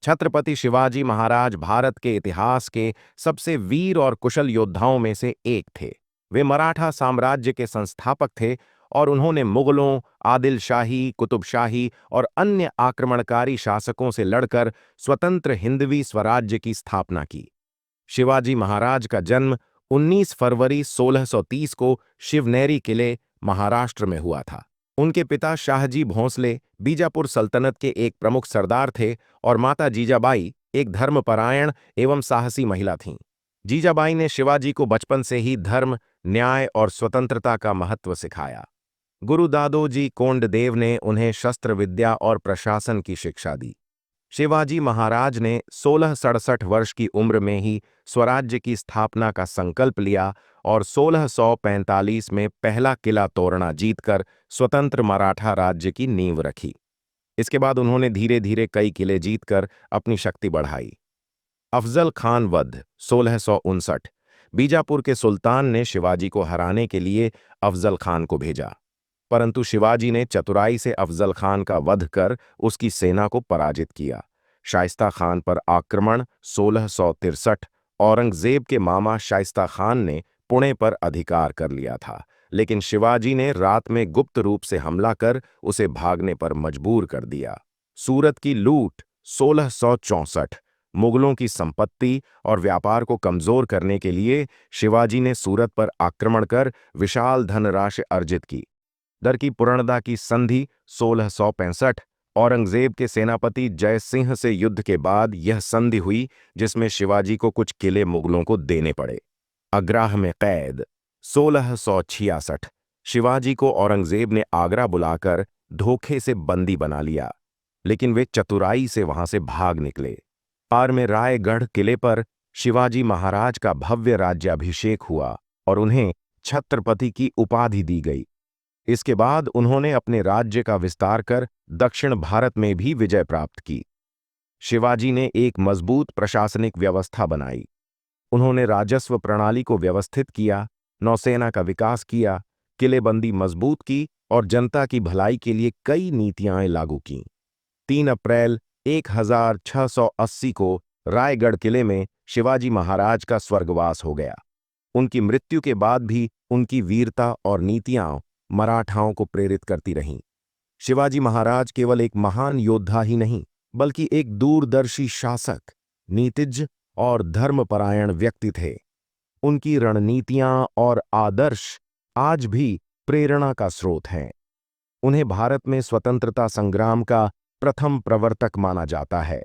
छत्रपति शिवाजी महाराज भारत के इतिहास के सबसे वीर और कुशल योद्धाओं में से एक थे। वे मराठा साम्राज्य के संस्थापक थे और उन्होंने मुगलों, आदिल शाही, कुतुब शाही और अन्य आक्रमणकारी शासकों से लड़कर स्वतंत्र हिंदवी स्वराज्य की स्थापना की। शिवाजी महाराज का जन्म 19 फरवरी 1630 को शिवनेरी किले, महाराष्ट्र में हुआ था। उनके पिता शाहजी भोंसले बीजापुर सल्तनत के एक प्रमुख सरदार थे और माता जीजाबाई एक धर्मपरायण एवं साहसी महिला थीं। जीजाबाई ने शिवाजी को बचपन से ही धर्म, न्याय और स्वतंत्रता का महत्व सिखाया। गुरु दादोजी कोंडदेव ने उन्हें शस्त्र विद्या और प्रशासन की शिक्षा दी। शिवाजी महाराज ने 1667 वर्ष की उम्र में ही स्वराज्य की स्थापना का संकल्प लिया और 1645 में पहला किला तोरना जीतकर स्वतंत्र मराठा राज्य की नींव रखी। इसके बाद उन्होंने धीरे धीरे कई किले जीतकर अपनी शक्ति बढ़ाई। अफजल खान वध 1659। बीजापुर के सुल्तान ने शिवाजी को हराने के लिए अफजल खान को भेजा, परंतु शिवाजी ने चतुराई से अफजल खान का वध कर उसकी सेना को पराजित किया। शाइस्ता खान पर आक्रमण 1663। औरंगजेब के मामा शाइस्ता खान ने पुणे पर अधिकार कर लिया था, लेकिन शिवाजी ने रात में गुप्त रूप से हमला कर उसे भागने पर मजबूर कर दिया। सूरत की लूट 1664। मुगलों की संपत्ति और व्यापार को कमजोर करने के लिए शिवाजी ने सूरत पर आक्रमण कर विशाल धनराशि अर्जित की। दर की पुरणदा की संधि 1665। औरंगजेब के सेनापति जय सिंह से युद्ध के बाद यह संधि हुई, जिसमें शिवाजी को कुछ किले मुगलों को देने पड़े। आगरा में कैद 1666। शिवाजी को औरंगजेब ने आगरा बुलाकर धोखे से बंदी बना लिया, लेकिन वे चतुराई से वहां से भाग निकले। पार में रायगढ़ किले पर शिवाजी महाराज का भव्य राज्याभिषेक हुआ और उन्हें छत्रपति की उपाधि दी गई। इसके बाद उन्होंने अपने राज्य का विस्तार कर दक्षिण भारत में भी विजय प्राप्त की। शिवाजी ने एक मजबूत प्रशासनिक व्यवस्था बनाई। उन्होंने राजस्व प्रणाली को व्यवस्थित किया, नौसेना का विकास किया, किलेबंदी मजबूत की और जनता की भलाई के लिए कई नीतियां लागू कीं। 3 अप्रैल 1680 को रायगढ़ किले में शिवाजी महाराज का स्वर्गवास हो गया। उनकी मृत्यु के बाद भी उनकी वीरता और नीतियां मराठाओं को प्रेरित करती रहीं। शिवाजी महाराज केवल एक महान योद्धा ही नहीं, बल्कि एक दूरदर्शी शासक, नीतिज्ञ और धर्मपरायण व्यक्ति थे। उनकी रणनीतियां और आदर्श आज भी प्रेरणा का स्रोत हैं। उन्हें भारत में स्वतंत्रता संग्राम का प्रथम प्रवर्तक माना जाता है।